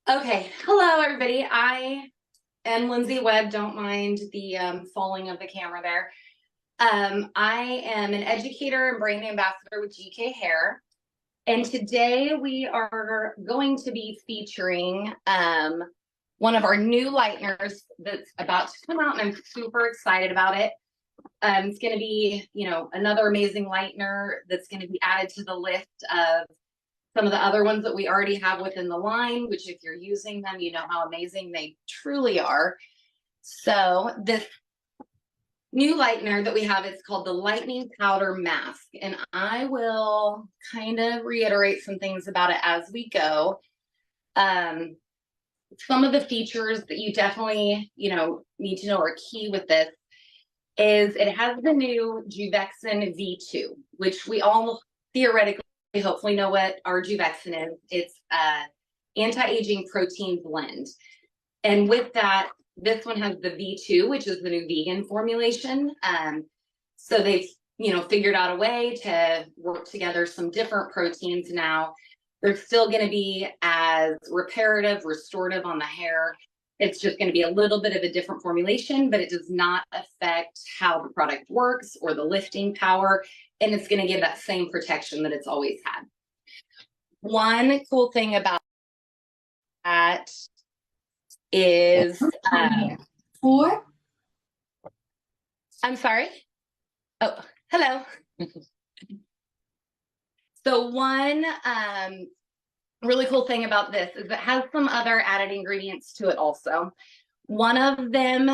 Okay, hello everybody. I am Lindsay Webb. Don't mind the falling of the camera there. I am an educator and brand ambassador with GK Hair. And today we are going to be featuring one of our new lighteners that's about to come out, and I'm super excited about it. It's going to be, another amazing lightener that's going to be added to the list of some of the other ones that we already have within the line, which if you're using them, you know how amazing they truly are. So this new lightener that we have is called the Lightning Powder Mask. And I will kind of reiterate some things about it as we go. Some of the features that you definitely, need to know are key with this is it has the new Juvexin V2, which we all theoretically hopefully know what our Juvexin is. It's anti-aging protein blend. And with that, this one has the V2, which is the new vegan formulation. So they've, figured out a way to work together some different proteins now. They're still going to be as reparative, restorative on the hair. It's just going to be a little bit of a different formulation, but it does not affect how the product works or the lifting power. And it's going to give that same protection that it's always had. One cool thing about that is, Four. I'm sorry. Oh, hello. So one really cool thing about this is it has some other added ingredients to it also. One of them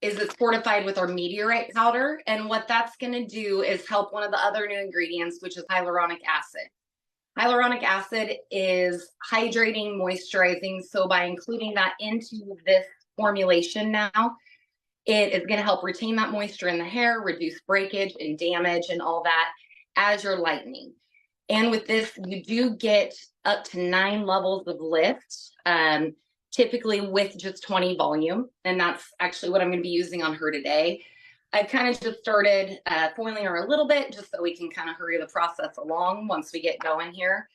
is it's fortified with our meteorite powder. And what that's going to do is help one of the other new ingredients, which is hyaluronic acid. Hyaluronic acid is hydrating, moisturizing. So by including that into this formulation now, it is going to help retain that moisture in the hair, reduce breakage and damage and all that as you're lightening. And with this, you do get up to 9 levels of lift, typically with just 20 volume. And that's actually what I'm going to be using on her today. I've kind of just started foiling her a little bit just so we can kind of hurry the process along once we get going here.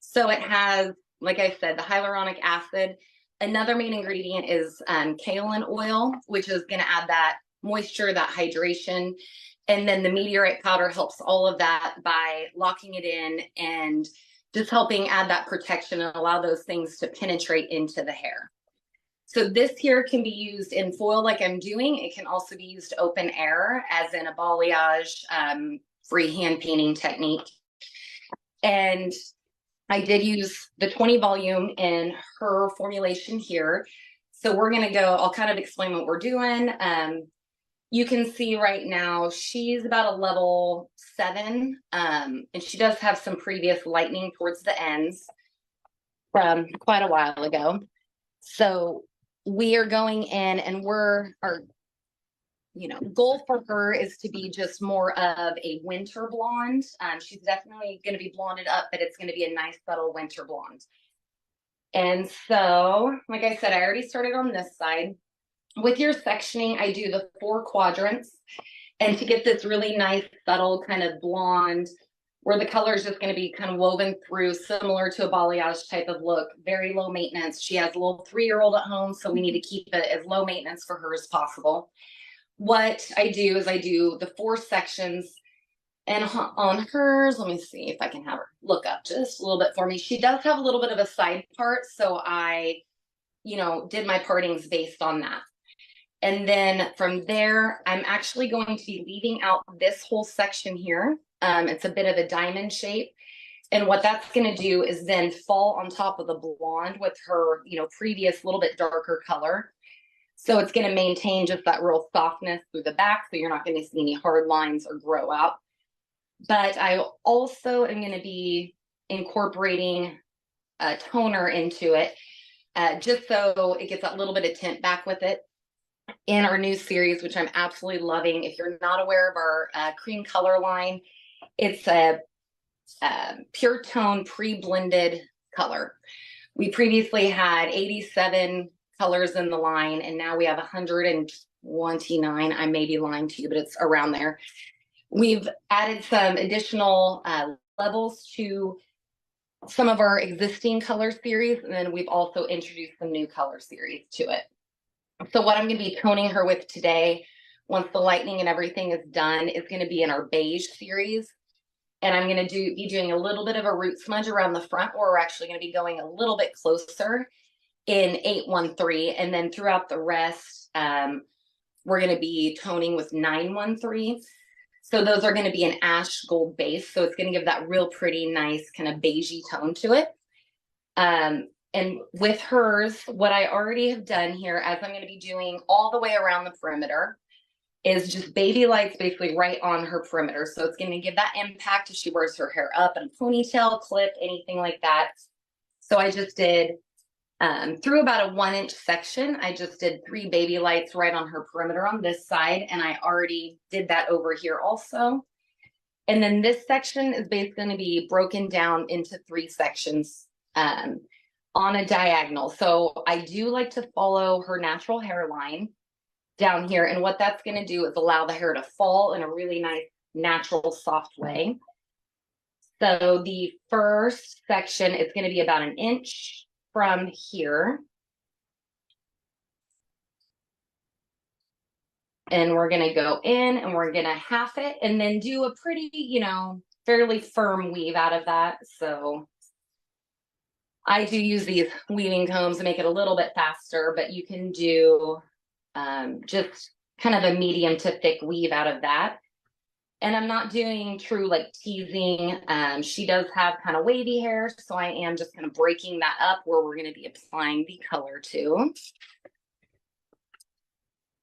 So it has, like I said, the hyaluronic acid. Another main ingredient is kaolin oil, which is going to add that moisture, that hydration. And then the meteorite powder helps all of that by locking it in and just helping add that protection and allow those things to penetrate into the hair. So this here can be used in foil like I'm doing. It can also be used open air as in a balayage, free hand painting technique. And I did use the 20 volume in her formulation here. So we're going to go, I'll kind of explain what we're doing. You can see right now she's about a level 7, and she does have some previous lightening towards the ends from quite a while ago. So we are going in and our goal for her is to be just more of a winter blonde. She's definitely going to be blonded up, but it's going to be a nice subtle winter blonde. And so, like I said, I already started on this side. With your sectioning, I do the 4 quadrants, and to get this really nice, subtle kind of blonde, where the color is just going to be kind of woven through, similar to a balayage type of look, very low maintenance. She has a little 3-year-old at home, so we need to keep it as low maintenance for her as possible. What I do is I do the 4 sections, and on hers, let me see if I can have her look up just a little bit for me. She does have a little bit of a side part, so I, did my partings based on that. And then from there, I'm actually going to be leaving out this whole section here. It's a bit of a diamond shape. And what that's going to do is then fall on top of the blonde with her, previous little bit darker color. So it's going to maintain just that real softness through the back. So you're not going to see any hard lines or grow out. But I also am going to be incorporating a toner into it, just so it gets that little bit of tint back with it. In our new series, which I'm absolutely loving. If you're not aware of our cream color line, it's a pure tone pre-blended color. We previously had 87 colors in the line, and now we have 129. I may be lying to you, but it's around there. We've added some additional levels to some of our existing color series, and then we've also introduced some new color series to it. So what I'm going to be toning her with today, once the lightning and everything is done, is going to be in our beige series. And I'm going to be doing a little bit of a root smudge around the front, where we're actually going to be going a little bit closer in 813. And then throughout the rest, we're going to be toning with 913. So those are going to be an ash gold base. So it's going to give that real pretty, nice kind of beigey tone to it. And with hers, what I already have done here, as I'm going to be doing all the way around the perimeter, is just baby lights basically right on her perimeter. So it's going to give that impact if she wears her hair up in a ponytail, clip, anything like that. So I just did, through about a 1-inch section, I just did 3 baby lights right on her perimeter on this side. And I already did that over here also. And then this section is basically going to be broken down into 3 sections on a diagonal. So I do like to follow her natural hairline down here. And what that's going to do is allow the hair to fall in a really nice, natural, soft way. So the first section is going to be about 1 inch from here. And we're going to go in and we're going to half it and then do a pretty, you know, fairly firm weave out of that. So I do use these weaving combs to make it a little bit faster, but you can do just kind of a medium to thick weave out of that. And I'm not doing true like teasing. She does have kind of wavy hair, so I am just kind of breaking that up where we're going to be applying the color to.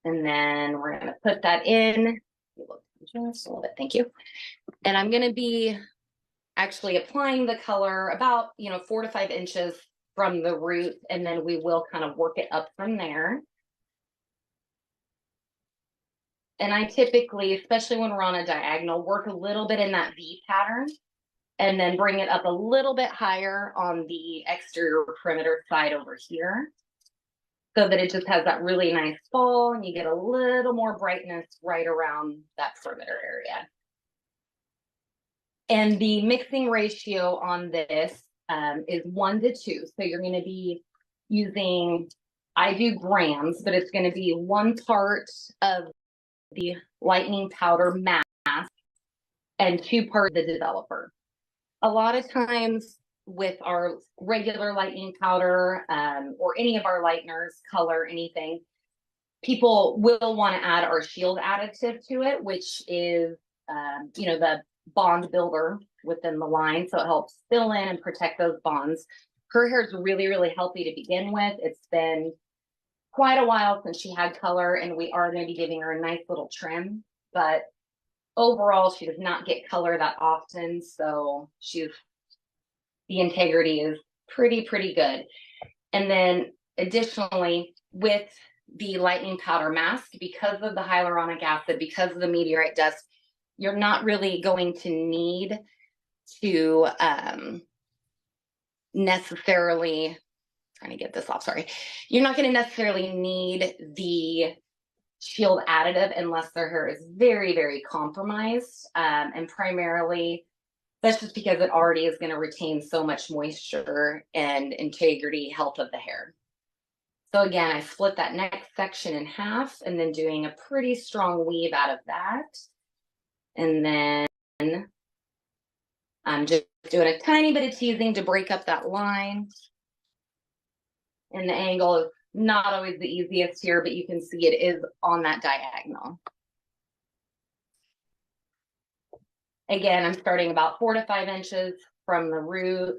And then we're going to put that in just a little bit. Thank you. And I'm going to be actually applying the color about, 4 to 5 inches from the root, and then we will kind of work it up from there. And I typically, especially when we're on a diagonal, work a little bit in that V pattern and then bring it up a little bit higher on the exterior perimeter side over here, so that it just has that really nice fall and you get a little more brightness right around that perimeter area. And the mixing ratio on this is 1 to 2. So you're going to be using, I do grams, but it's going to be 1 part of the lightning powder mask and 2 parts of the developer. A lot of times with our regular lightning powder or any of our lighteners, color, anything, people will want to add our shield additive to it, which is, the bond builder within the line. So it helps fill in and protect those bonds. Her hair is really, really healthy to begin with. It's been quite a while since she had color, and we are going to be giving her a nice little trim. But overall, she does not get color that often. So the integrity is pretty good. And then additionally, with the lightning powder mask, because of the hyaluronic acid, because of the meteorite dust, you're not really going to need to necessarily, trying to get this off, sorry. You're not going to necessarily need the shield additive unless their hair is very, very compromised. And primarily, that's just because it already is going to retain so much moisture and integrity, health of the hair. So again, I split that next section in half and then doing a pretty strong weave out of that. And then I'm just doing a tiny bit of teasing to break up that line. And the angle is not always the easiest here, but you can see it is on that diagonal. Again, I'm starting about 4 to 5 inches from the root,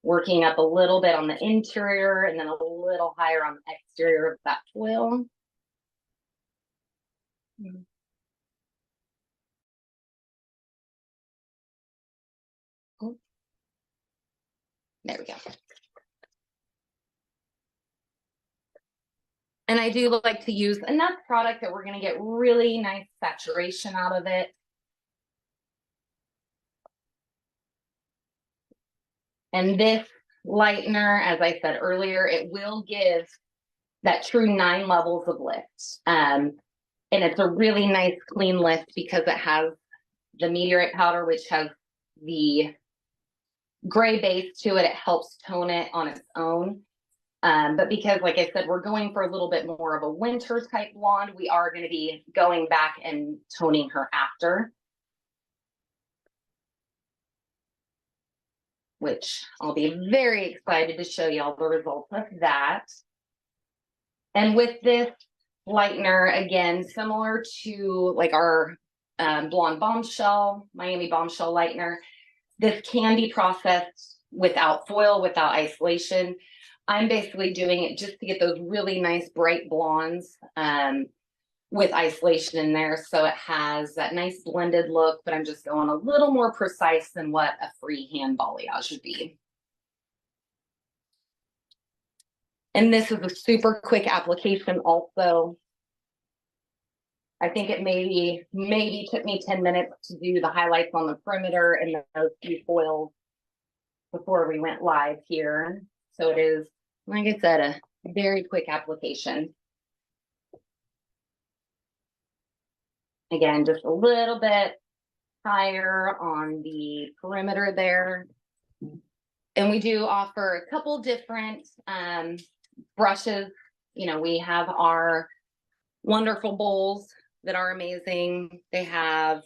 working up a little bit on the interior and then a little higher on the exterior of that foil. There we go. And I do like to use enough product that we're going to get really nice saturation out of it. And this lightener, as I said earlier, it will give that true 9 levels of lift. And it's a really nice clean lift because it has the meteorite powder, which has the gray base to it, it helps tone it on its own. But because, like I said, we're going for a little bit more of a winter type blonde, we are going to be going back and toning her after, which I'll be very excited to show y'all the results of that. And with this lightener, again, similar to like our blonde bombshell, Miami bombshell lightener, this can be processed without foil, without isolation. I'm basically doing it just to get those really nice bright blondes with isolation in there. So it has that nice blended look, but I'm just going a little more precise than what a freehand balayage would be. And this is a super quick application also. I think it maybe took me 10 minutes to do the highlights on the perimeter and those few foils before we went live here. So it is, like I said, a very quick application. Again, just a little bit higher on the perimeter there. And we do offer a couple different brushes. You know, we have our wonderful bowls that are amazing. They have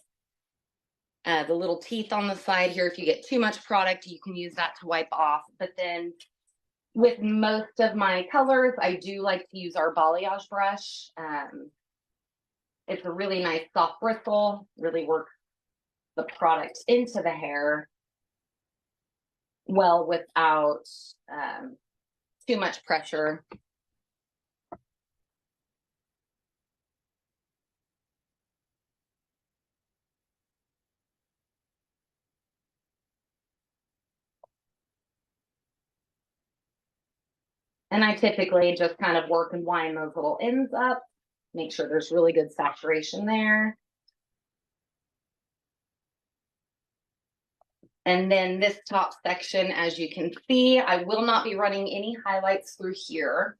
the little teeth on the side here. If you get too much product, you can use that to wipe off. But then with most of my colors, I do like to use our balayage brush. It's a really nice soft bristle, really works the product into the hair well without too much pressure. And I typically just kind of work and wind those little ends up, make sure there's really good saturation there. And then this top section, as you can see, I will not be running any highlights through here,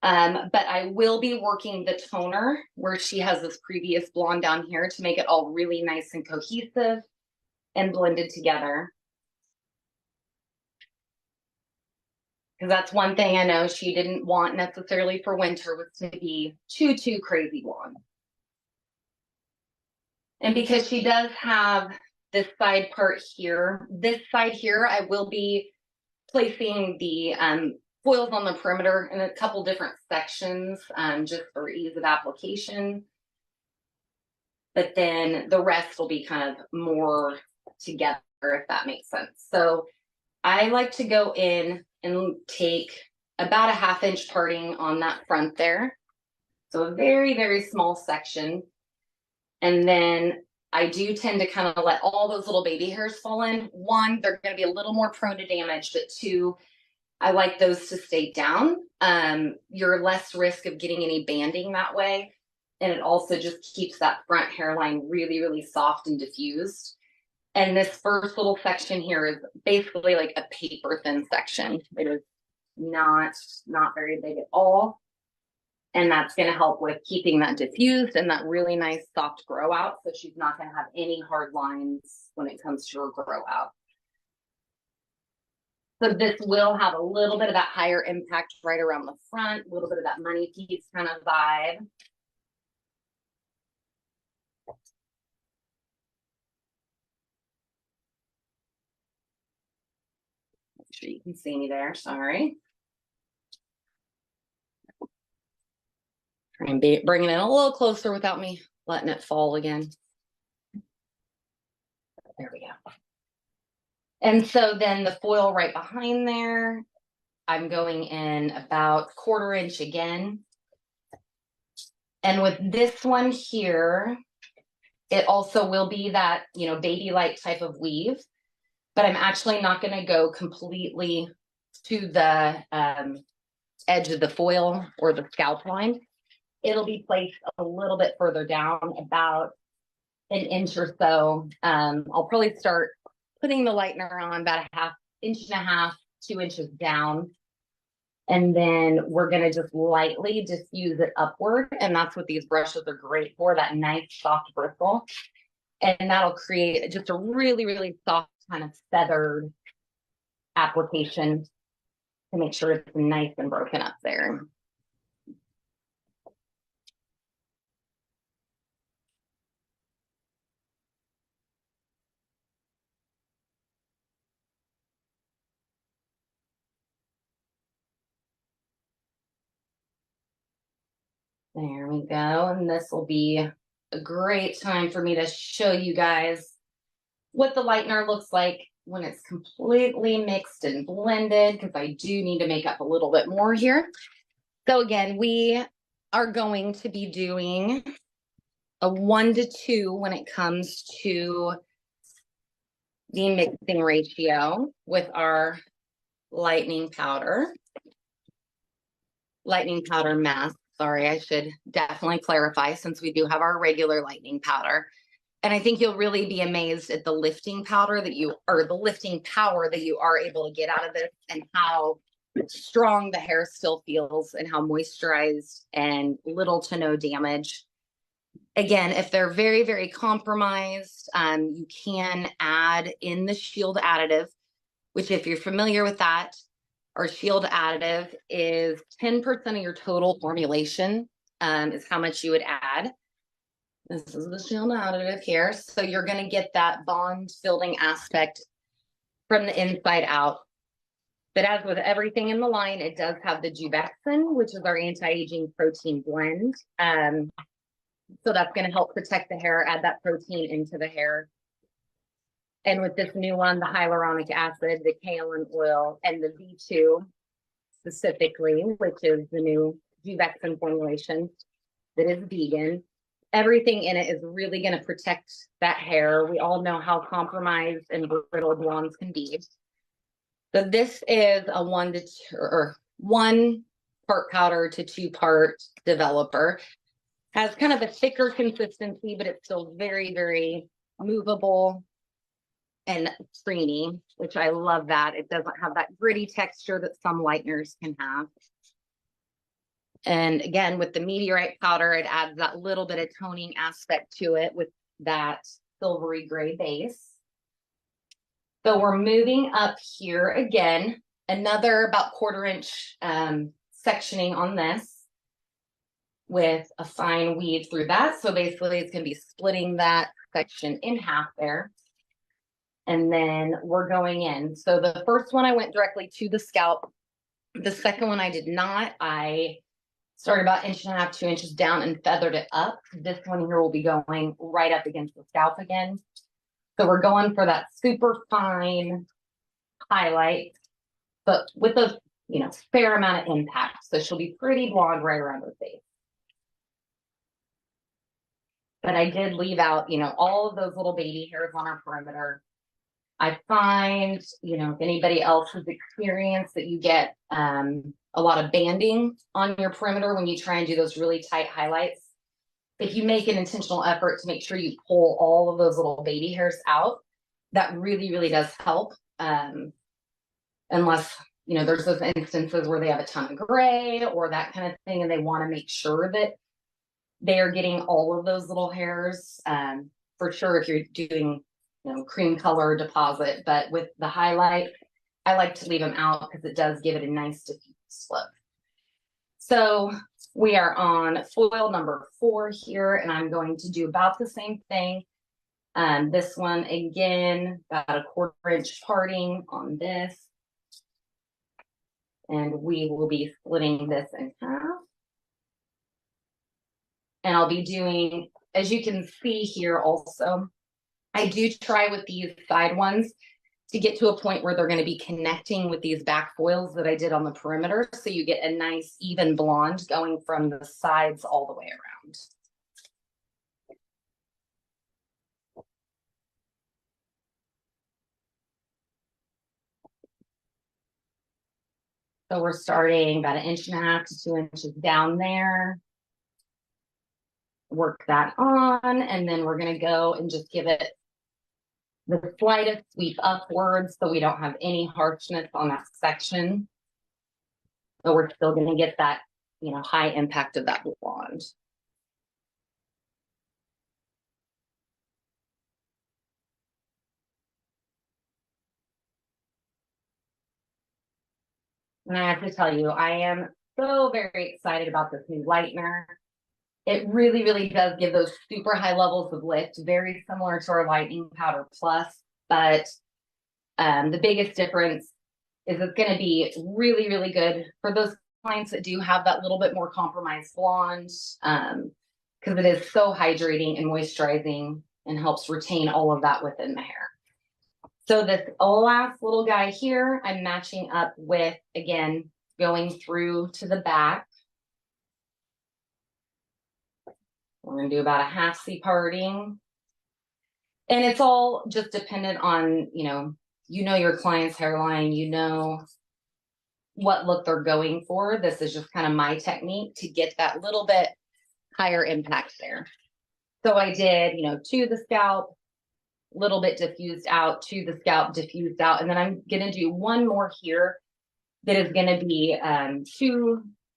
but I will be working the toner where she has this previous blonde down here to make it all really nice and cohesive and blended together. Because that's one thing I know she didn't want necessarily for winter, was to be too crazy blonde. And because she does have this side part here, this side here, I will be placing the foils on the perimeter in a couple different sections just for ease of application. But then the rest will be kind of more together, if that makes sense. So I like to go in and take about a 1/2 inch parting on that front there. So a very small section. And then I do tend to kind of let all those little baby hairs fall in. One, they're going to be a little more prone to damage, but two, I like those to stay down. You're less risk of getting any banding that way. And it also just keeps that front hairline really soft and diffused. And this first little section here is basically like a paper thin section. It is not very big at all. And that's going to help with keeping that diffused and that really nice soft grow out. So she's not going to have any hard lines when it comes to her grow out. So this will have a little bit of that higher impact right around the front, a little bit of that money piece kind of vibe. Make sure you can see me there, sorry. Try and bringing it a little closer without me letting it fall again. There we go. And so then the foil right behind there, I'm going in about 1/4 inch again. And with this one here, it also will be that, you know, baby-like type of weave, but I'm actually not going to go completely to the edge of the foil or the scalp line. It'll be placed a little bit further down, about 1 inch or so. I'll probably start putting the lightener on about a 1/2 inch and a half, 2 inches down. And then we're going to just lightly diffuse it upward. And that's what these brushes are great for, that nice soft bristle. And that'll create just a really soft kind of feathered application to make sure it's nice and broken up there. There we go. And this will be a great time for me to show you guys what the lightener looks like when it's completely mixed and blended, because I do need to make up a little bit more here. So again, we are going to be doing a 1-to-2 when it comes to the mixing ratio with our lightning powder mask. Sorry, I should definitely clarify, since we do have our regular lightning powder. And I think you'll really be amazed at the lifting powder that you, or the lifting power that you are able to get out of this, and how strong the hair still feels, and how moisturized and little to no damage. Again, if they're very, very compromised, you can add in the shield additive, which, if you're familiar with that, our shield additive is 10% of your total formulation, is how much you would add. This is the shield additive here. So you're going to get that bond building aspect from the inside out. But as with everything in the line, it does have the Juvexin, which is our anti-aging protein blend. So that's going to help protect the hair, add that protein into the hair. And with this new one, the hyaluronic acid, the kaolin oil, and the V2 specifically, which is the new Juvexin formulation that is vegan, everything in it is really going to protect that hair. We all know how compromised and brittle blondes can be. So this is a 1-to-2, or 1 part powder to 2 part developer. Has kind of a thicker consistency, but it's still very, very movable and creamy, which I love that. It doesn't have that gritty texture that some lighteners can have. And again, with the meteorite powder, it adds that little bit of toning aspect to it with that silvery gray base. So we're moving up here again, another about 1/4 inch sectioning on this, with a fine weave through that. So basically it's going to be splitting that section in half there. And then we're going in. So the first one, I went directly to the scalp. The second one I did not. I started about 1.5 inches, 2 inches down and feathered it up. This one here will be going right up against the scalp again. So we're going for that super fine highlight, but with a, fair amount of impact. So she'll be pretty blonde right around her face. But I did leave out, all of those little baby hairs on our perimeter. I find, if anybody else has experienced that, you get a lot of banding on your perimeter when you try and do those really tight highlights. If you make an intentional effort to make sure you pull all of those little baby hairs out, that really, really does help. Unless, there's those instances where they have a ton of gray or that kind of thing, and they want to make sure that they are getting all of those little hairs. For sure, if you're doing, cream color deposit, but with the highlight, I like to leave them out because it does give it a nice diffuse look. So we are on foil number 4 here, and I'm going to do about the same thing. This one, again, about a 1/4 inch parting on this. And we will be splitting this in half. And I'll be doing, as you can see here also, I do try with these side ones to get to a point where they're going to be connecting with these back foils that I did on the perimeter. So you get a nice even blonde going from the sides all the way around. So we're starting about 1.5 to 2 inches down there. Work that on, and then we're going to go and just give it the slightest sweep upwards so we don't have any harshness on that section. But we're still going to get that, high impact of that blonde. And I have to tell you, I am so very excited about this new lightener. It really, really does give those super high levels of lift, very similar to our Lightning Powder Plus, but the biggest difference is it's going to be really, really good for those clients that do have that little bit more compromised blonde, because it is so hydrating and moisturizing and helps retain all of that within the hair. So this last little guy here, I'm matching up with, again, going through to the back. We're going to do about a half C parting. And it's all just dependent on, you know your client's hairline, you know what look they're going for. This is just kind of my technique to get that little bit higher impact there. So I did, to the scalp, little bit diffused out, to the scalp, diffused out. And then I'm going to do one more here that is going to be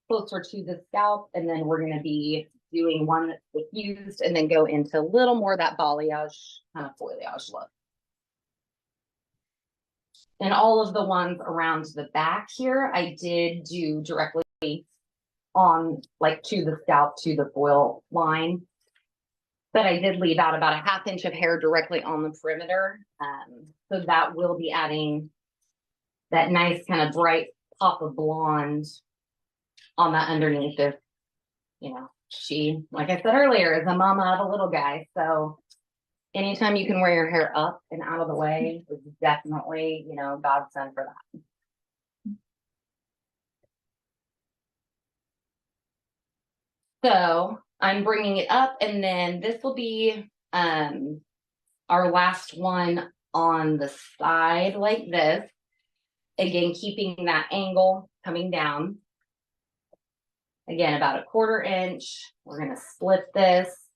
closer to the scalp. And then we're going to be doing one that's diffused and then go into a little more of that balayage kind of foliage look. And all of the ones around the back here, I did do directly on like to the scalp, to the foil line. But I did leave out about a 1/2 inch of hair directly on the perimeter. So that will be adding that nice kind of bright pop of blonde on that underneath if, she, like I said earlier, is a mama of a little guy. So anytime you can wear your hair up and out of the way is definitely, godsend for that. So I'm bringing it up, and then this will be our last one on the side like this. Again, keeping that angle coming down. Again, about a 1/4 inch. We're going to split this.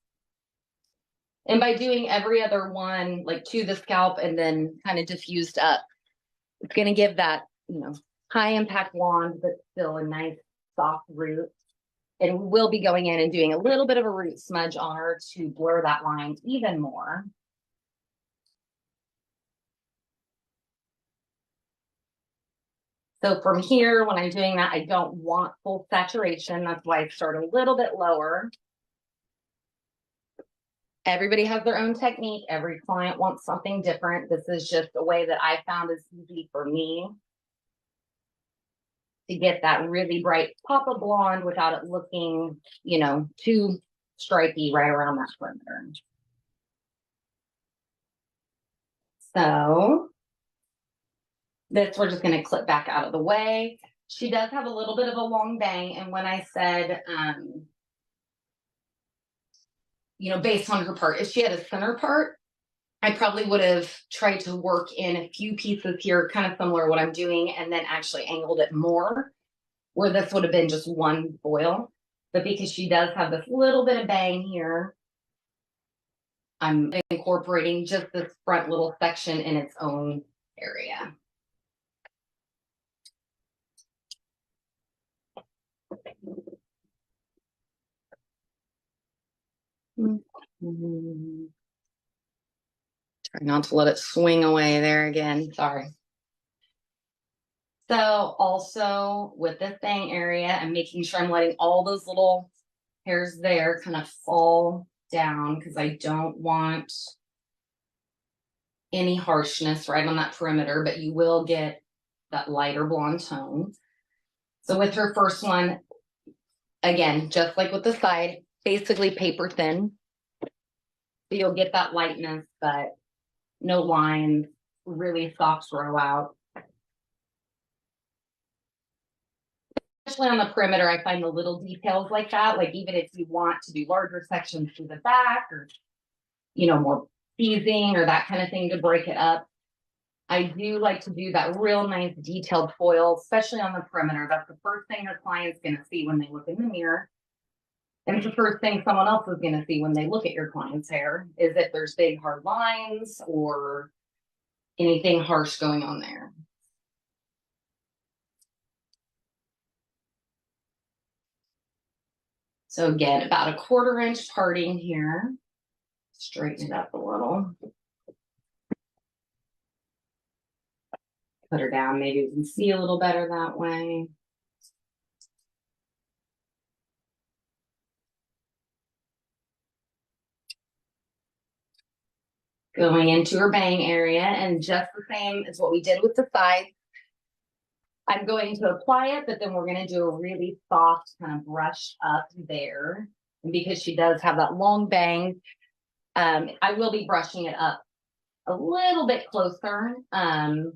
And by doing every other one, like to the scalp and then kind of diffused up, it's going to give that, high impact blonde, but still a nice soft root. And we'll be going in and doing a little bit of a root smudge on her to blur that line even more. So from here, when I'm doing that, I don't want full saturation. That's why I start a little bit lower. Everybody has their own technique. Every client wants something different. This is just a way that I found is easy for me to get that really bright pop of blonde without it looking, too stripy right around that perimeter. So this, we're just going to clip back out of the way. She does have a little bit of a long bang. And when I said, based on her part, if she had a center part, I probably would have tried to work in a few pieces here, kind of similar to what I'm doing, and then actually angled it more, where this would have been just one foil. But because she does have this little bit of bang here, I'm incorporating just this front little section in its own area. Try not to let it swing away there again. Sorry. So also with this bang area, I'm making sure I'm letting all those little hairs there kind of fall down because I don't want any harshness right on that perimeter, but you will get that lighter blonde tone. So with her first one, again, just like with the side, basically paper thin. So you'll get that lightness, but no lines, really soft throw out. Especially on the perimeter, I find the little details like that, like even if you want to do larger sections to the back or, more teasing or that kind of thing to break it up, I do like to do that real nice detailed foil, especially on the perimeter. That's the first thing your client's going to see when they look in the mirror. And it's the first thing someone else is going to see when they look at your client's hair is if there's big hard lines or anything harsh going on there. So again, about a 1/4 inch parting here. Straighten it up a little. put her down. Maybe we can see a little better that way. Going into her bang area, and just the same as what we did with the sides. I'm going to apply it, but then we're going to do a really soft kind of brush up there. And because she does have that long bang, I will be brushing it up a little bit closer. And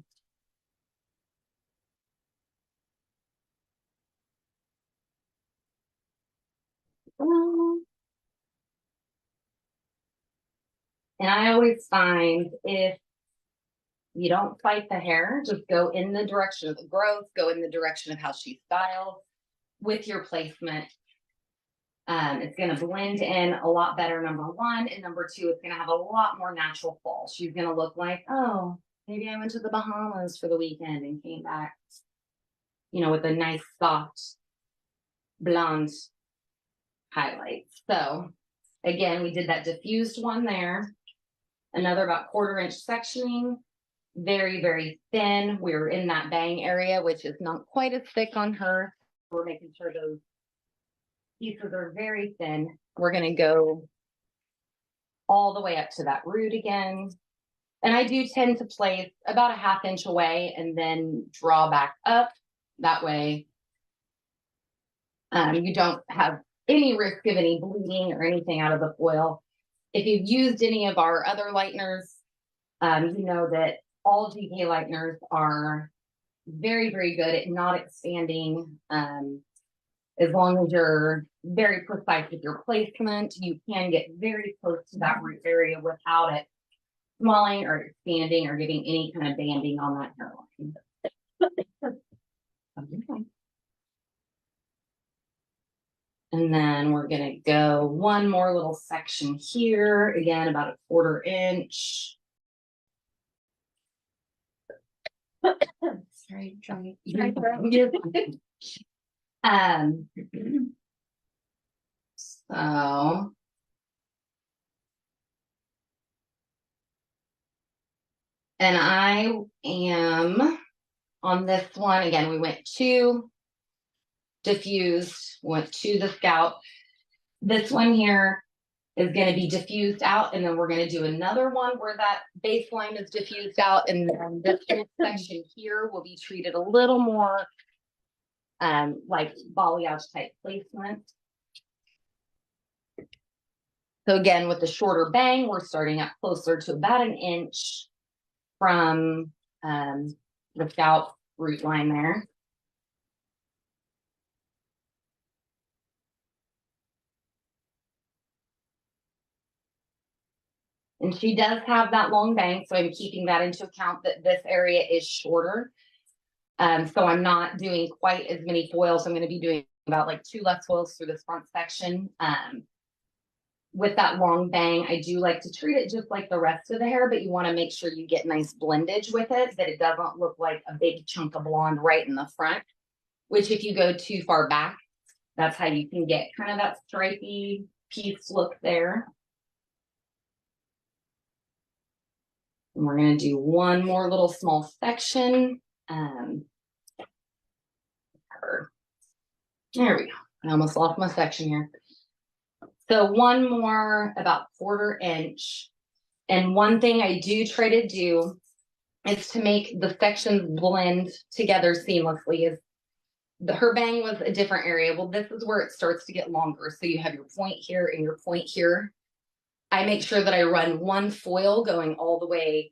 I always find if you don't fight the hair, just go in the direction of the growth, go in the direction of how she styles with your placement. It's going to blend in a lot better, number one. And number two, it's going to have a lot more natural fall. She's going to look like, oh, maybe I went to the Bahamas for the weekend and came back, you know, with a nice soft blonde highlights. So again, we did that diffused one there. Another about 1/4 inch sectioning, very, very thin. We're in that bang area, which is not quite as thick on her. We're making sure those pieces are very thin. We're going to go all the way up to that root again. And I do tend to place about a 1/2 inch away and then draw back up. That way, you don't have any risk of any bleeding or anything out of the foil. If you've used any of our other lighteners, you know that all GK lighteners are very, very good at not expanding. As long as you're very precise with your placement, you can get very close to that root area without it swelling or expanding or giving any kind of banding on that hairline. Okay. And then we're going to go one more little section here, again, about a 1/4 inch. Sorry, Johnny. So and I am on this one again. We went to diffused, went to the scalp. This one here is going to be diffused out, and then we're going to do another one where that baseline is diffused out, and then this section here will be treated a little more like balayage type placement. So again, with the shorter bang, we're starting up closer to about 1 inch from the scalp root line there. And she does have that long bang, so I'm keeping that into account that this area is shorter. So I'm not doing quite as many foils. I'm going to be doing about like 2 less foils through this front section. With that long bang, I do like to treat it just like the rest of the hair, but you want to make sure you get nice blendage with it, that it doesn't look like a big chunk of blonde right in the front, which if you go too far back, that's how you can get kind of that stripy piece look there. And we're going to do one more little small section. There we go. I almost lost my section here. So one more about 1/4 inch. And one thing I do try to do is to make the sections blend together seamlessly. Is her bang was a different area. Well, this is where it starts to get longer. So you have your point here and your point here. I make sure that I run one foil going all the way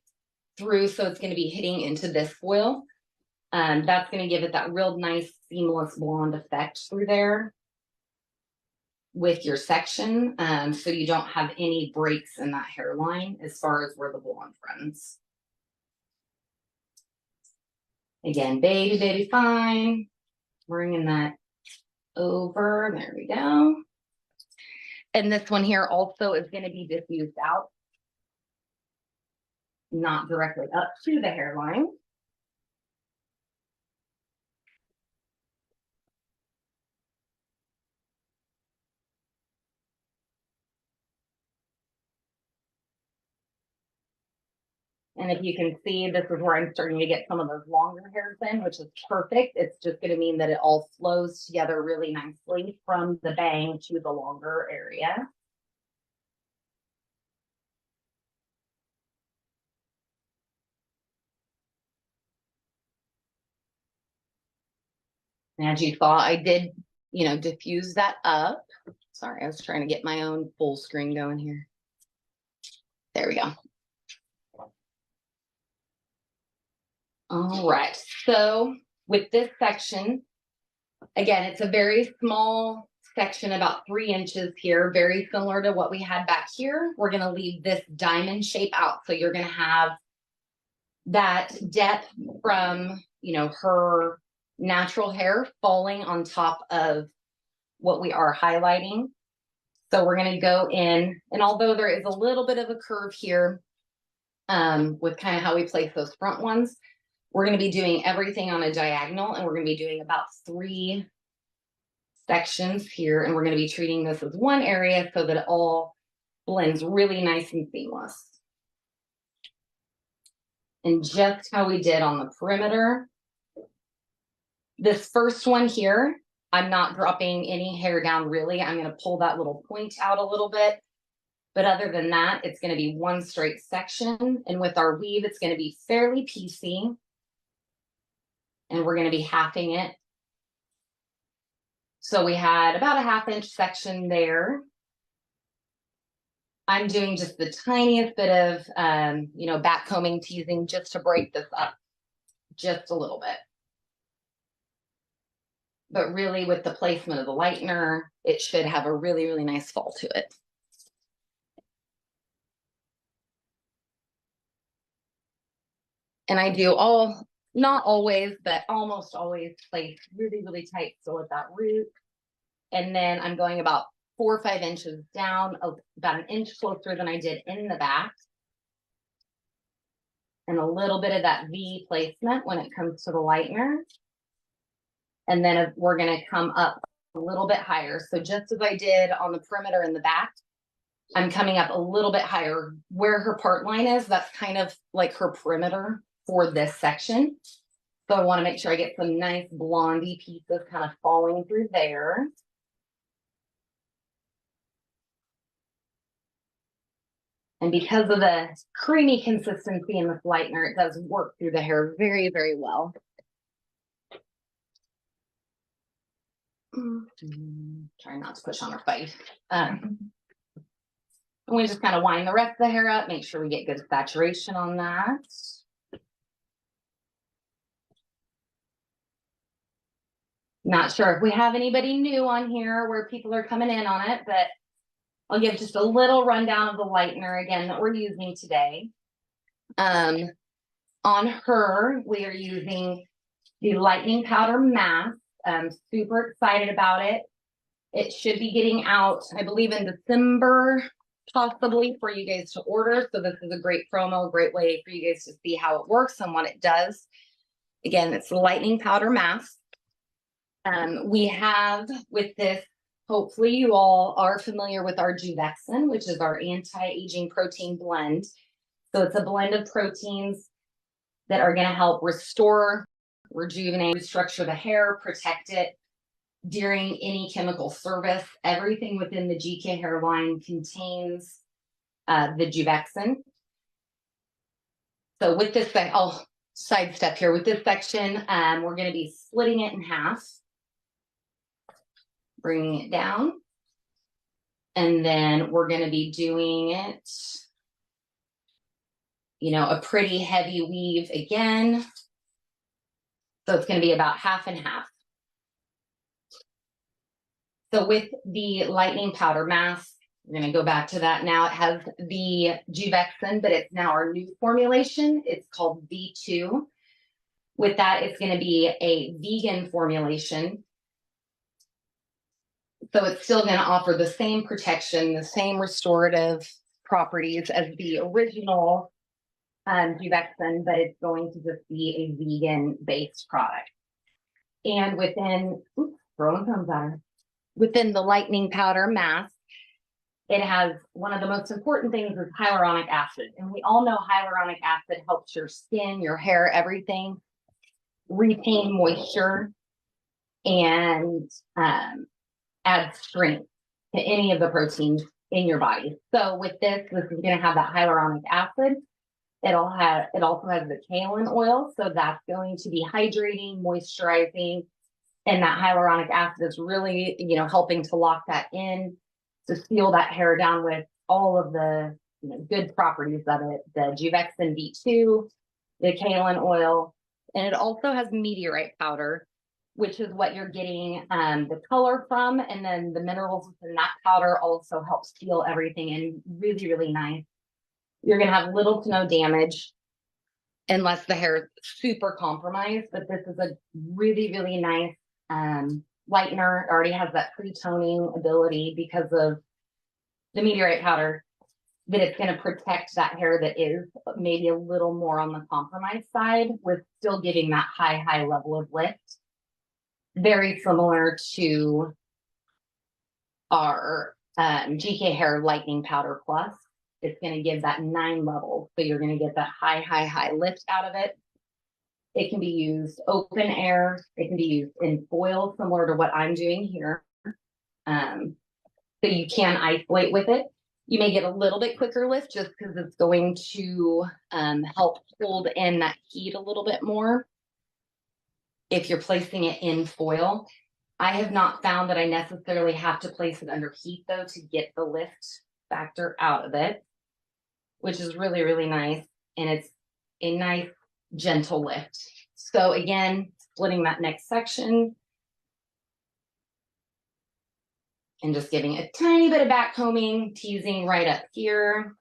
through, so it's going to be hitting into this foil. That's going to give it that real nice seamless blonde effect through there with your section, so you don't have any breaks in that hairline as far as where the blonde runs. Again, baby fine. Bringing that over. There we go. And this one here also is going to be diffused out, not directly up to the hairline. And if you can see, this is where I'm starting to get some of those longer hairs in, which is perfect. It's just going to mean that it all flows together really nicely from the bang to the longer area. And as you saw, I did, diffuse that up. Sorry, I was trying to get my own full screen going here. There we go. All right, so with this section, again, it's a very small section, about 3 inches here, very similar to what we had back here. We're going to leave this diamond shape out. So you're going to have that depth from, her natural hair falling on top of what we are highlighting. So we're going to go in, and although there is a little bit of a curve here with kind of how we place those front ones, we're going to be doing everything on a diagonal, and we're going to be doing about 3 sections here, and we're going to be treating this as one area so that it all blends really nice and seamless. And just how we did on the perimeter. This first one here, I'm not dropping any hair down really. I'm going to pull that little point out a little bit. But other than that, it's going to be one straight section. And with our weave, it's going to be fairly piecey. And we're going to be halving it. So we had about a 1/2 inch section there. I'm doing just the tiniest bit of, back combing, teasing, just to break this up just a little bit. But really, with the placement of the lightener, it should have a really, really nice fall to it. And I do not always, but almost always place really, really tight still at that root. And then I'm going about 4 or 5 inches down, about 1 inch closer than I did in the back. And a little bit of that V placement when it comes to the lightener. And then we're going to come up a little bit higher. So just as I did on the perimeter in the back, I'm coming up a little bit higher where her part line is. That's kind of like her perimeter for this section. So I want to make sure I get some nice blondie pieces kind of falling through there. And because of the creamy consistency in this lightener, it does work through the hair very, very well. Try not to push on her face. And we just kind of wind the rest of the hair up, make sure we get good saturation on that. Not sure if we have anybody new on here where people are coming in on it, but I'll give just a little rundown of the lightener again that we're using today. On her, we are using the Lightning Powder Masque. I'm super excited about it. It should be getting out, I believe, in December, possibly, for you guys to order. So this is a great promo, great way for you guys to see how it works and what it does. Again, it's the Lightning Powder Masque. We have with this, hopefully you all are familiar with our Juvexin, which is our anti-aging protein blend. So it's a blend of proteins that are going to help restore, rejuvenate, restructure the hair, protect it during any chemical service. Everything within the GK hair line contains the Juvexin. So with this, I'll sidestep here. With this section, we're going to be splitting it in half. Bringing it down, and then we're going to be doing it, a pretty heavy weave again. So it's going to be about half and half. So with the Lightning Powder Masque, we're going to go back to that now. It has the Juvexin, but it's now our new formulation. It's called V2. With that, it's going to be a vegan formulation. So it's still going to offer the same protection, the same restorative properties as the original Juvexin, but it's going to just be a vegan-based product. And within, within the Lightning Powder Masque, it has one of the most important things is hyaluronic acid. And we all know hyaluronic acid helps your skin, your hair, everything retain moisture and add strength to any of the proteins in your body. So with this is going to have that hyaluronic acid. It also has the kaolin oil, so that's going to be hydrating, moisturizing, and that hyaluronic acid is really, helping to lock that in, to seal that hair down with all of the good properties of it. The Juvexin B2, the kaolin oil, and it also has meteorite powder, which is what you're getting the color from, and then the minerals within that powder also help seal everything in really, really nice. You're going to have little to no damage unless the hair is super compromised, but this is a really, really nice lightener. It already has that pre-toning ability because of the meteorite powder, that it's going to protect that hair that is maybe a little more on the compromised side with still giving that high level of lift. Very similar to our GK Hair Lightening Powder Plus. It's going to give that 9 levels. So you're going to get that high lift out of it. It can be used open air. It can be used in foil, similar to what I'm doing here. So you can isolate with it. You may get a little bit quicker lift just because it's going to help hold in that heat a little bit more if you're placing it in foil. I have not found that I necessarily have to place it under heat, though, to get the lift factor out of it, which is really, really nice. And it's a nice, gentle lift. So again, splitting that next section and just giving a tiny bit of back combing, teasing right up here.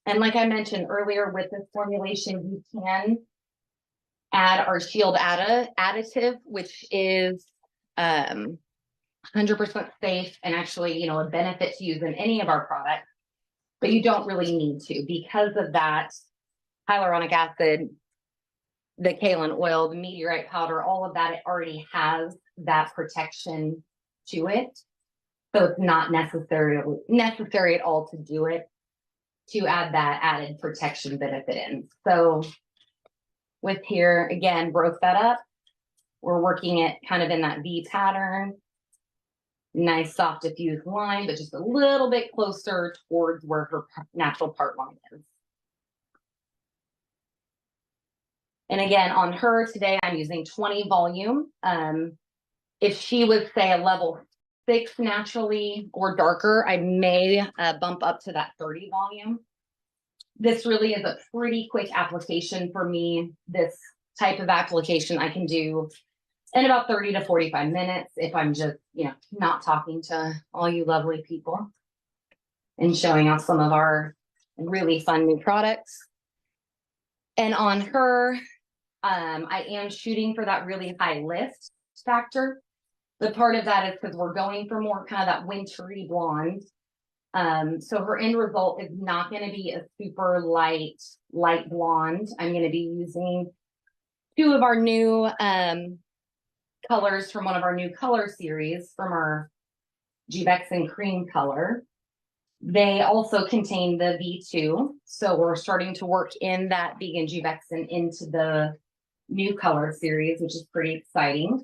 And like I mentioned earlier, with this formulation, you can add our shield additive, which is 100% safe and actually, a benefit to use in any of our products, but you don't really need to because of that hyaluronic acid, the kaolin oil, the meteorite powder, all of that, it already has that protection to it. So it's not necessary at all to do it, to add that added protection benefit in. So with here, again, broke that up. We're working it kind of in that V pattern. Nice soft diffused line, but just a little bit closer towards where her natural part line is. And again, on her today, I'm using 20 volume. If she was, say, a level 6 naturally or darker, I may bump up to that 30 volume. This really is a pretty quick application for me. This type of application I can do in about 30 to 45 minutes if I'm just, not talking to all you lovely people and showing off some of our really fun new products. And on her, I am shooting for that really high lift factor. The part of that is because we're going for more kind of that wintry blonde. So her end result is not going to be a super light blonde. I'm going to be using 2 of our new colors from one of our new color series from our Juvexin cream color. They also contain the V2. So we're starting to work in that vegan Juvexin into the new color series, which is pretty exciting.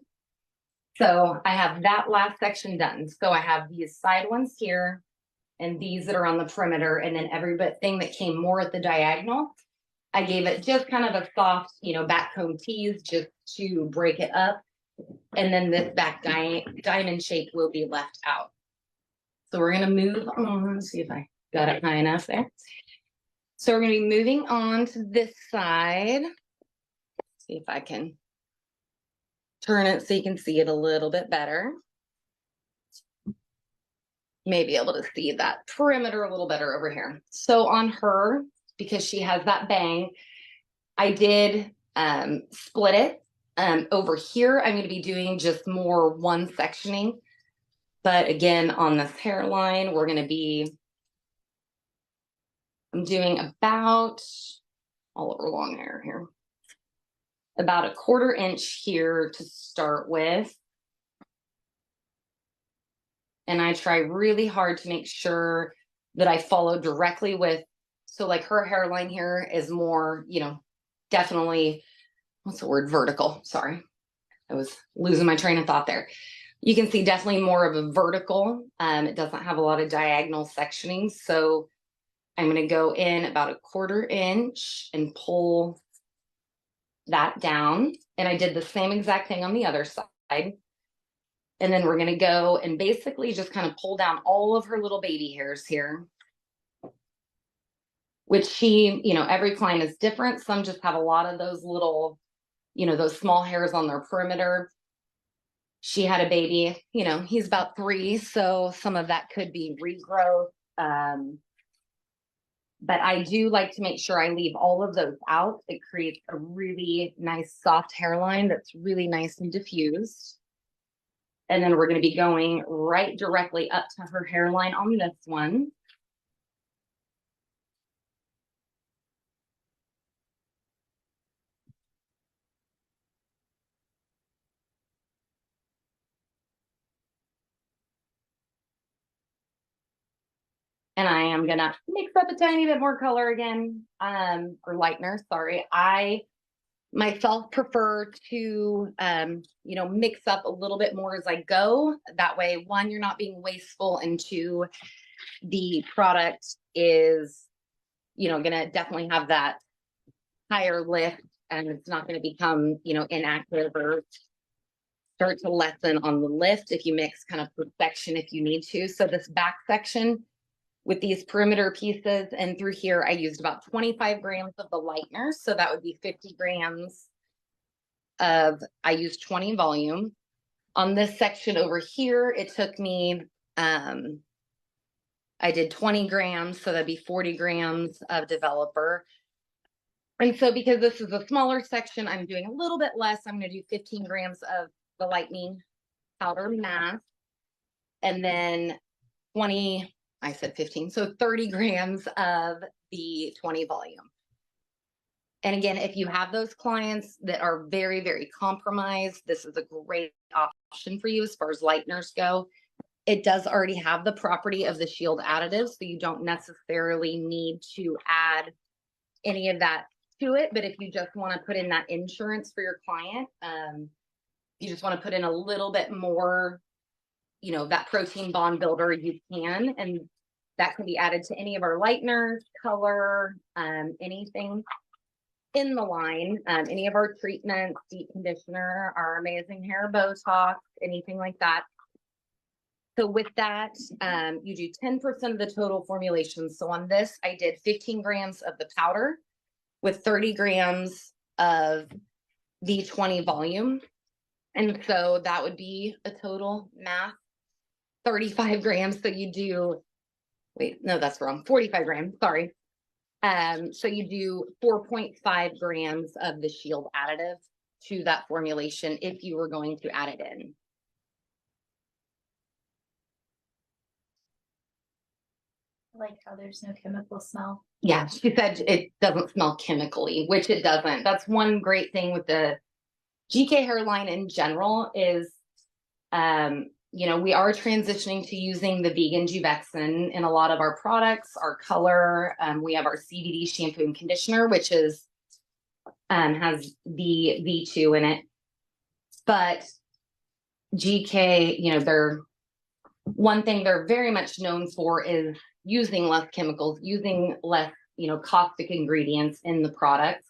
So I have that last section done. So I have these side ones here and these that are on the perimeter, and then everything that came more at the diagonal, I gave it just kind of a soft, back comb tease just to break it up. And then this back diamond shape will be left out. So we're going to move on. Let's see if I got it high enough there. So we're going to be moving on to this side. See if I can turn it so you can see it a little bit better. May be able to see that perimeter a little better over here. So on her, because she has that bang, I did split it. Over here, I'm going to be doing just more one sectioning. But again, on this hairline, we're going to be, I'm doing about, all over long hair here, about a 1/4 inch here to start with. And I try really hard to make sure that I follow directly with, so like her hairline here is more, you know, definitely, what's the word? Vertical. Sorry. I was losing my train of thought there. You can see definitely more of a vertical. It doesn't have a lot of diagonal sectioning. So I'm going to go in about a 1/4 inch and pull that down. And I did the same exact thing on the other side. And then we're going to go and basically just kind of pull down all of her little baby hairs here, which she, you know, every client is different. Some just have a lot of those little, you know, those small hairs on their perimeter. She had a baby, you know, he's about 3. So some of that could be regrowth. But I do like to make sure I leave all of those out. It creates a really nice soft hairline that's really nice and diffused. And then we're going to be going right directly up to her hairline on this one. And I am going to mix up a tiny bit more color again, or lightener, sorry. I myself prefer to, you know, mix up a little bit more as I go. That way, 1, you're not being wasteful, and 2, the product is, you know, going to definitely have that higher lift, and it's not going to become, you know, inactive or start to lessen on the lift if you mix kind of perfection if you need to. So this back section with these perimeter pieces and through here, I used about 25 grams of the lightener. So that would be 50 grams of, I used 20 volume. On this section over here, it took me, I did 20 grams. So that'd be 40 grams of developer. And so because this is a smaller section, I'm doing a little bit less. I'm going to do 15 grams of the lightening powder mask. And then 20, I said 15, so 30 grams of the 20 volume. And again, if you have those clients that are very, very compromised, this is a great option for you as far as lighteners go. It does already have the property of the shield additive, so you don't necessarily need to add any of that to it. But if you just want to put in that insurance for your client, you just want to put in a little bit more, you know, that protein bond builder, you can, and that can be added to any of our lighteners, color, anything in the line, any of our treatments, deep conditioner, our amazing hair Botox, anything like that. So with that, you do 10% of the total formulation. So on this, I did 15 grams of the powder with 30 grams of the 20 volume. And so that would be a total math, 35 grams. So you do, wait, no, that's wrong. 45 grams, sorry. So you do 4.5 grams of the shield additive to that formulation if you were going to add it in. I like how there's no chemical smell. Yeah, she said it doesn't smell chemically, which it doesn't. That's one great thing with the GK hairline in general is, you know, we are transitioning to using the vegan Juvexin in a lot of our products, our color. We have our CBD shampoo and conditioner, which is, has the V2 in it. But GK, you know, one thing they're very much known for is using less chemicals, using less, you know, caustic ingredients in the products,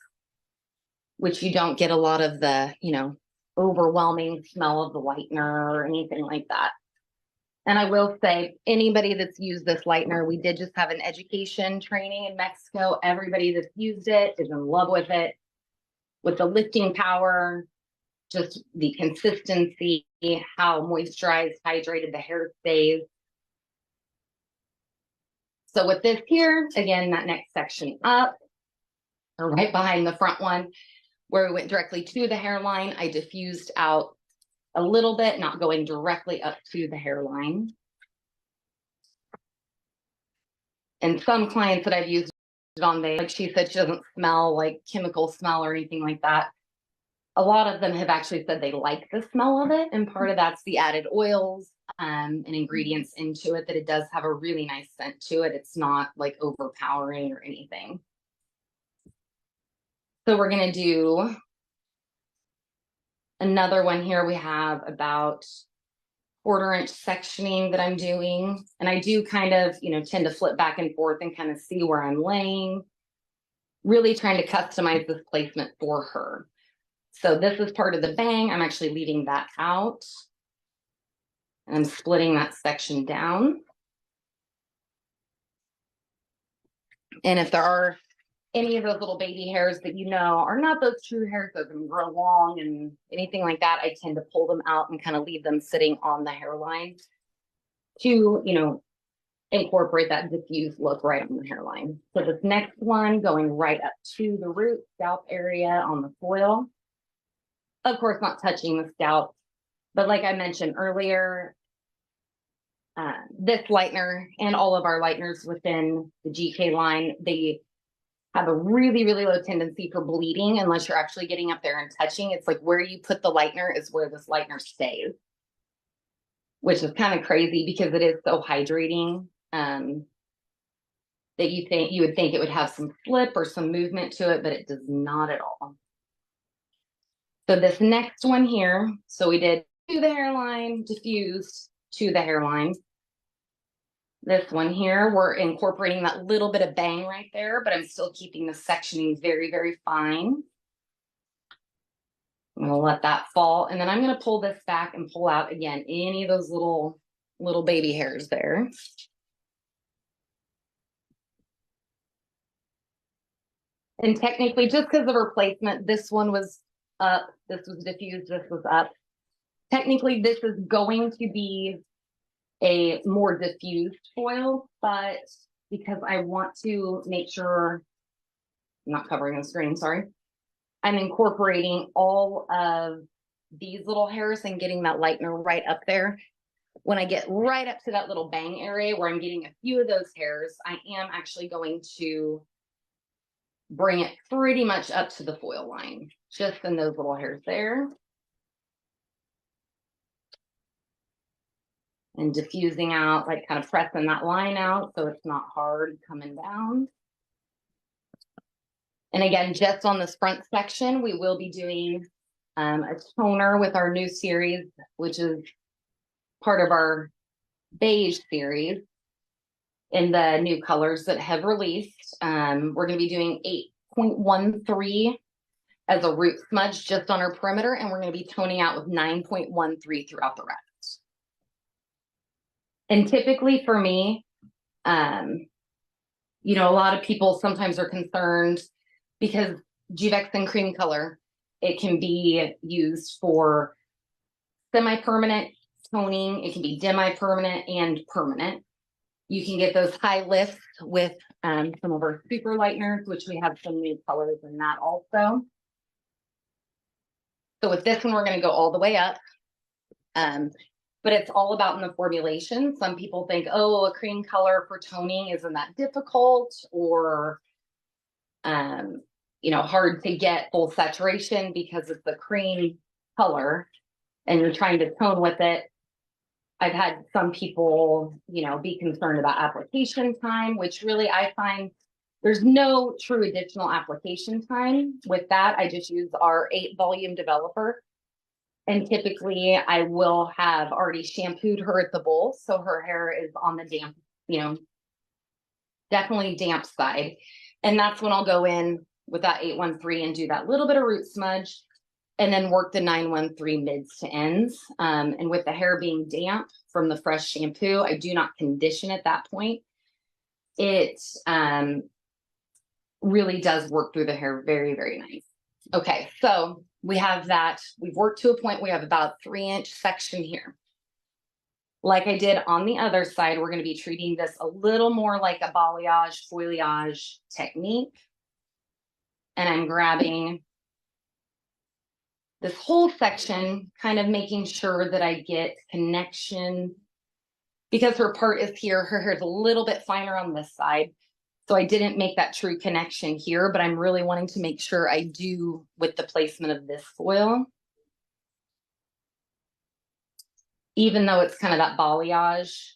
which you don't get a lot of the, you know, overwhelming smell of the lightener or anything like that. And I will say, anybody that's used this lightener, we did just have an education training in Mexico. Everybody that's used it is in love with it, with the lifting power, just the consistency, how moisturized, hydrated the hair stays. So with this here, again, that next section up, or right behind the front one, where we went directly to the hairline, I diffused out a little bit, not going directly up to the hairline. And some clients that I've used on, like she said, she doesn't smell like chemical smell or anything like that. A lot of them have actually said they like the smell of it, and part of that's the added oils. and ingredients into it that it does have a really nice scent to it. It's not like overpowering or anything. So we're going to do another one here. We have about 1/4 inch sectioning that I'm doing. And I do kind of, tend to flip back and forth and kind of see where I'm laying, really trying to customize this placement for her. So this is part of the bang. I'm actually leaving that out. And I'm splitting that section down. And if there are any of those little baby hairs that are not those true hairs that can grow long and anything like that, I tend to pull them out and kind of leave them sitting on the hairline to, incorporate that diffused look right on the hairline. So this next one going right up to the root scalp area on the foil. Of course, not touching the scalp, but like I mentioned earlier, this lightener and all of our lighteners within the GK line, they have a really, really low tendency for bleeding unless you're actually getting up there and touching. It's like where you put the lightener is where this lightener stays, which is kind of crazy because it is so hydrating that you would think it would have some slip or some movement to it, but it does not at all. So this next one here, so we did to the hairline, diffused to the hairline. This one here, we're incorporating that little bit of bang right there, but I'm still keeping the sectioning very, very fine. I'm gonna let that fall, and then I'm gonna pull this back and pull out again any of those little baby hairs there. And technically, just because of replacement, this one was up, this was diffused, this was up. Technically, this is going to be a more diffused foil, but because I want to make sure I'm not covering the screen, sorry, I'm incorporating all of these little hairs and getting that lightener right up there. When I get right up to that little bang area where I'm getting a few of those hairs, I am actually going to bring it pretty much up to the foil line, just in those little hairs there. And diffusing out, like kind of pressing that line out so it's not hard coming down. And again, just on this front section, we will be doing a toner with our new series, which is part of our beige series in the new colors that have released. We're going to be doing 8.13 as a root smudge just on our perimeter, and we're going to be toning out with 9.13 throughout the rest. And typically for me, a lot of people sometimes are concerned because Juvexin cream color, it can be used for semi-permanent toning. It can be demi-permanent and permanent. You can get those high lifts with some of our super lighteners, which we have some new colors in that also. So with this one, we're going to go all the way up. But it's all about in the formulation. Some people think, oh, a cream color for toning isn't that difficult, or hard to get full saturation because it's the cream color and you're trying to tone with it. I've had some people, be concerned about application time, which really I find there's no true additional application time with that. I just use our 8-volume developer. And typically I will have already shampooed her at the bowl. So her hair is on the damp, definitely damp side. And that's when I'll go in with that 813 and do that little bit of root smudge and then work the 913 mids to ends. And with the hair being damp from the fresh shampoo, I do not condition at that point. It really does work through the hair very, very nice. Okay, so we have that. We've worked to a point. We have about 3-inch section here. Like I did on the other side, we're going to be treating this a little more like a balayage, foliage technique. And I'm grabbing this whole section, kind of making sure that I get connection. Because her part is here, her hair is a little bit finer on this side. So I didn't make that true connection here, but I'm really wanting to make sure I do with the placement of this foil. even though it's kind of that balayage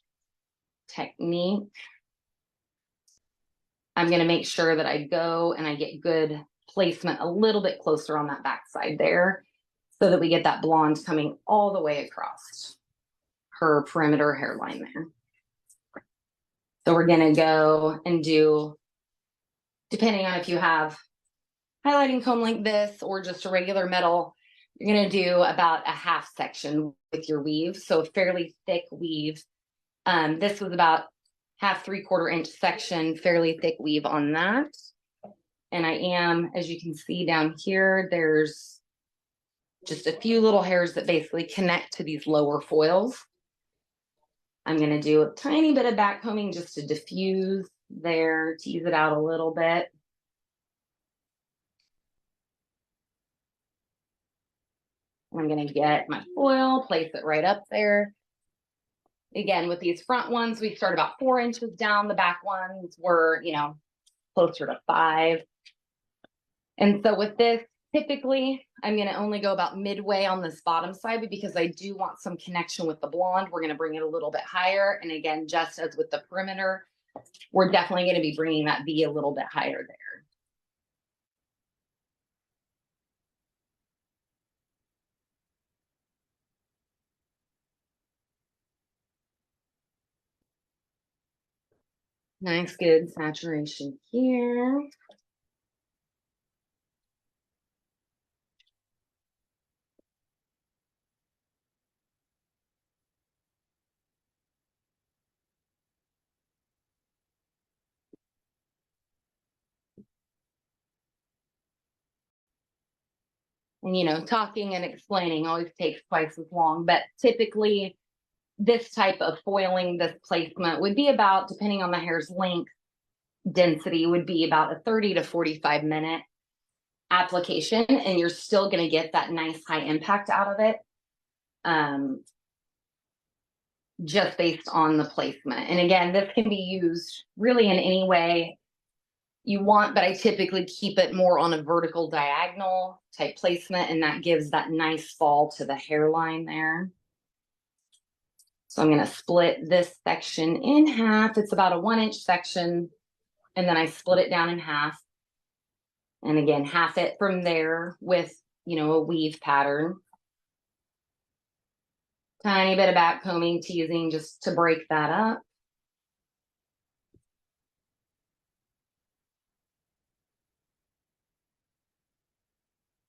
technique, I'm going to make sure that I go and I get good placement a little bit closer on that backside there so that we get that blonde coming all the way across her perimeter hairline there. So we're going to go and do, depending on if you have highlighting comb like this or just a regular metal, you're going to do about a half section with your weave. So a fairly thick weave. This was about half 3/4 inch section, fairly thick weave on that. And I am, as you can see down here, there's just a few little hairs that basically connect to these lower foils. I'm going to do a tiny bit of back combing just to diffuse there, tease it out a little bit. I'm going to get my foil, place it right up there. Again, with these front ones, we start about 4 inches down. The back ones were, you know, closer to 5. And so with this, typically, I'm going to only go about midway on this bottom side, but because I do want some connection with the blonde, we're going to bring it a little bit higher. And again, just as with the perimeter, we're definitely going to be bringing that V a little bit higher there. Nice, good saturation here. And, you know, talking and explaining always takes twice as long, but typically this type of foiling, this placement would be about, depending on the hair's length, density would be about a 30 to 45 minute application, and you're still going to get that nice high impact out of it, just based on the placement. And again, this can be used really in any way you want, but I typically keep it more on a vertical diagonal type placement, and that gives that nice fall to the hairline there. So I'm going to split this section in half. It's about a 1 inch section, and then I split it down in half. And again, half it from there with, you know, a weave pattern. Tiny bit of back combing, teasing just to break that up.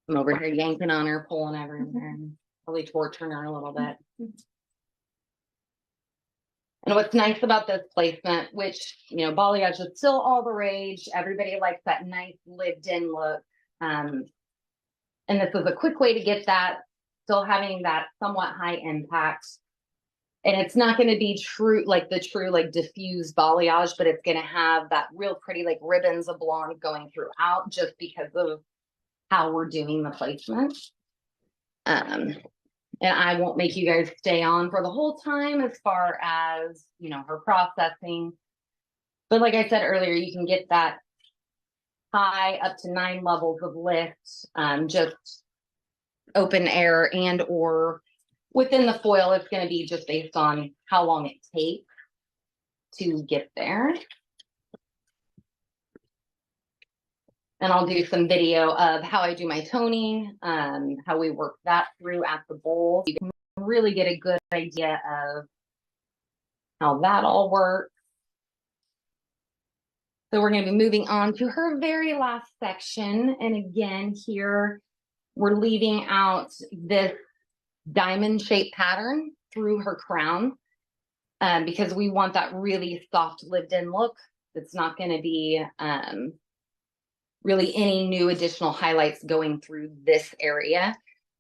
I'm over here yanking on her, pulling everywhere, probably torturing her a little bit. And what's nice about this placement, which, you know, balayage is still all the rage. Everybody likes that nice lived in look. And this is a quick way to get that, still having that somewhat high impact. And it's not going to be true, like the true, like diffused balayage, but it's going to have that real pretty, like ribbons of blonde going throughout just because of how we're doing the placement. And I won't make you guys stay on for the whole time as far as, you know, her processing. But like I said earlier, you can get that high up to 9 levels of lift, just open air and or within the foil. It's going to be just based on how long it takes to get there. And I'll do some video of how I do my toning, how we work that through at the bowl. You can really get a good idea of how that all works. So we're going to be moving on to her very last section. And again, here we're leaving out this diamond shaped pattern through her crown, because we want that really soft lived in look. It's not going to be really any new additional highlights going through this area,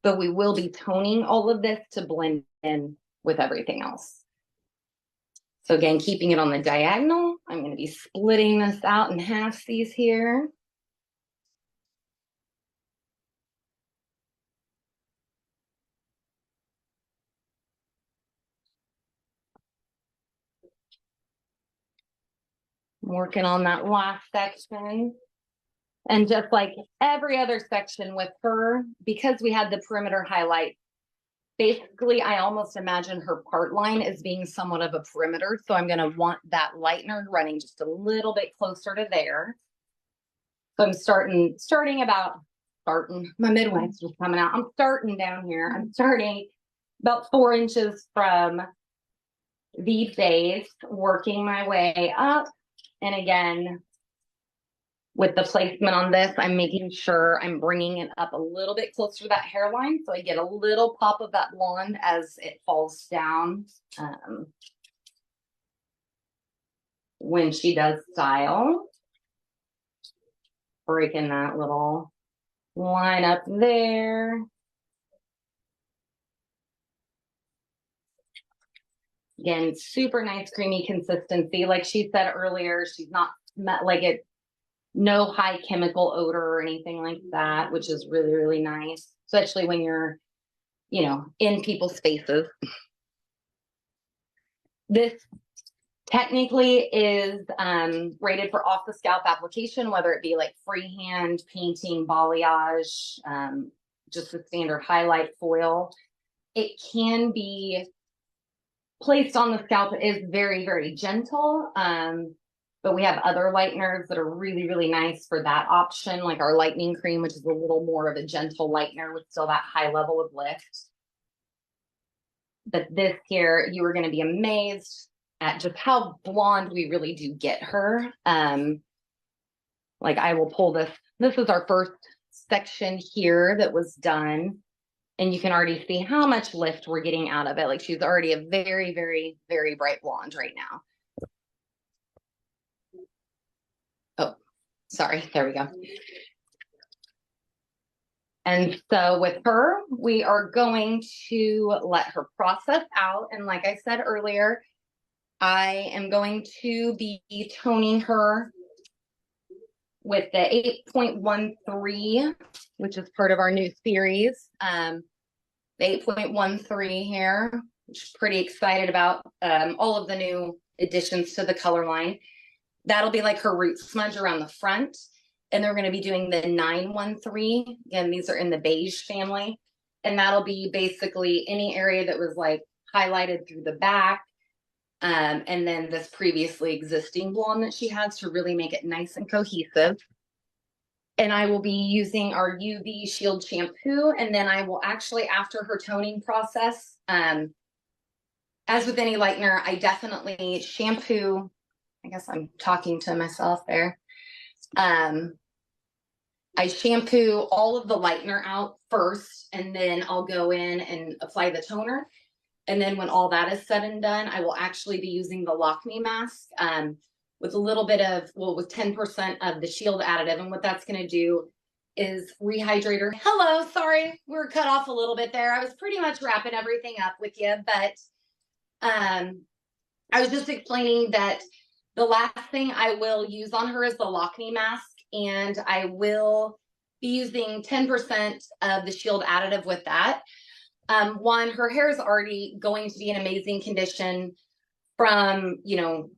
but we will be toning all of this to blend in with everything else. So again, keeping it on the diagonal, I'm going to be splitting this out in halfsies here. Working on that last section. And just like every other section with her, because we had the perimeter highlight, basically, I almost imagine her part line as being somewhat of a perimeter. So I'm going to want that lightener running just a little bit closer to there. So I'm starting my midwife's just coming out. I'm starting down here. I'm starting about 4 inches from the base, working my way up. And again, with the placement on this, I'm making sure I'm bringing it up a little bit closer to that hairline so I get a little pop of that blonde as it falls down when she does style. Breaking that little line up there. Again, super nice creamy consistency. Like she said earlier, she's not like it, no high chemical odor or anything like that, which is really, really nice, especially when you're, you know, in people's faces. This technically is rated for off the scalp application, whether it be like freehand painting, balayage, just a standard highlight foil. It can be placed on the scalp. It is very, very gentle. But we have other lighteners that are really, really nice for that option, like our lightening cream, which is a little more of a gentle lightener with still that high level of lift. But this here, you are going to be amazed at just how blonde we really do get her. Like I will pull this. This is our first section here that was done. And you can already see how much lift we're getting out of it. Like she's already a very, very, very bright blonde right now. Oh, sorry. There we go. And so with her, we are going to let her process out. And like I said earlier, I am going to be toning her with the 8.13, which is part of our new series. The 8.13 here, which is pretty excited about all of the new additions to the color line. That'll be like her root smudge around the front. And they're going to be doing the 913. Again, these are in the beige family. And that'll be basically any area that was like highlighted through the back. And then this previously existing blonde that she has to really make it nice and cohesive. And I will be using our UV Shield shampoo. And then I will actually, after her toning process, as with any lightener, I definitely shampoo. I guess I'm talking to myself there. I shampoo all of the lightener out first, and then I'll go in and apply the toner. And then when all that is said and done, I will actually be using the Lock Me mask with a little bit of, well, with 10% of the Shield additive. And what that's going to do is rehydrate her. Hello, sorry, we were cut off a little bit there. I was pretty much wrapping everything up with you, but I was just explaining that the last thing I will use on her is the Lock Me mask, and I will be using 10% of the Shield additive with that. One, her hair is already going to be in amazing condition from, you know,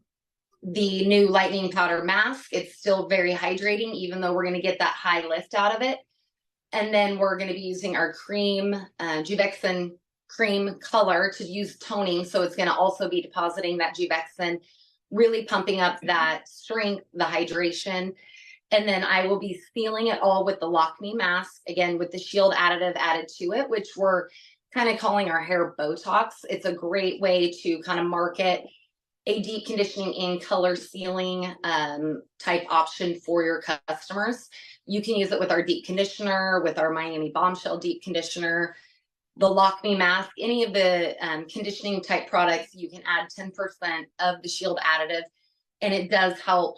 the new lightening powder mask. It's still very hydrating, even though we're going to get that high lift out of it. And then we're going to be using our cream, Juvexin cream color to use toning. So it's going to also be depositing that Juvexin, really pumping up that strength, the hydration. And then I will be sealing it all with the Lock Me mask, again, with the Shield additive added to it, which we're kind of calling our hair Botox. It's a great way to kind of market a deep conditioning and color sealing type option for your customers. You can use it with our deep conditioner, with our Miami Bombshell deep conditioner, the Lock Me mask, any of the conditioning type products. You can add 10% of the Shield additive, and it does help,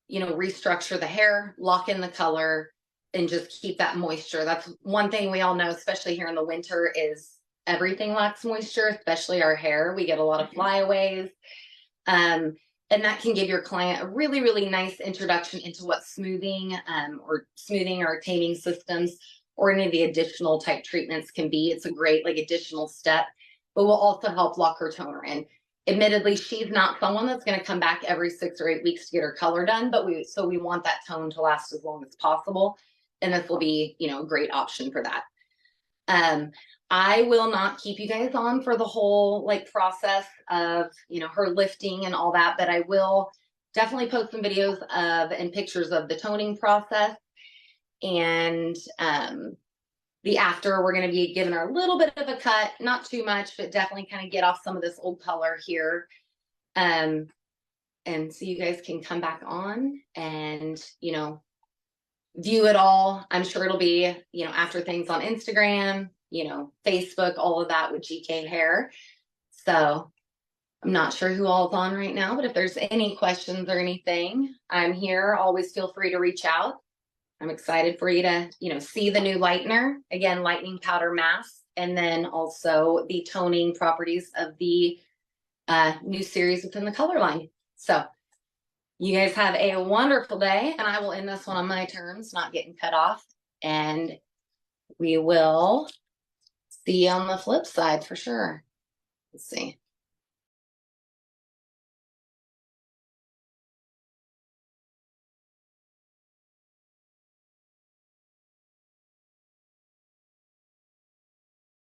you know, restructure the hair, lock in the color, and just keep that moisture. That's one thing we all know, especially here in the winter, is everything lacks moisture, especially our hair. We get a lot of flyaways. And that can give your client a really, really nice introduction into what smoothing or taming systems or any of the additional type treatments can be. It's a great like additional step, but will also help lock her toner in. Admittedly, she's not someone that's going to come back every 6 or 8 weeks to get her color done, but we want that tone to last as long as possible. And this will be, you know, a great option for that. I will not keep you guys on for the whole like process of, you know, her lifting and all that, but I will definitely post some videos of and pictures of the toning process. And the after, we're going to be giving her a little bit of a cut, not too much, but definitely kind of get off some of this old color here. And so you guys can come back on and, you know, view it all. I'm sure it'll be, you know, after things on Instagram, you know, Facebook, all of that with GK Hair. So I'm not sure who all's on right now, but if there's any questions or anything, I'm here. Always feel free to reach out. I'm excited for you to, you know, see the new lightener, again, lightening powder mask, and then also the toning properties of the new series within the color line. So you guys have a wonderful day, and I will end this one on my terms, not getting cut off. And we will see you on the flip side for sure. Let's see.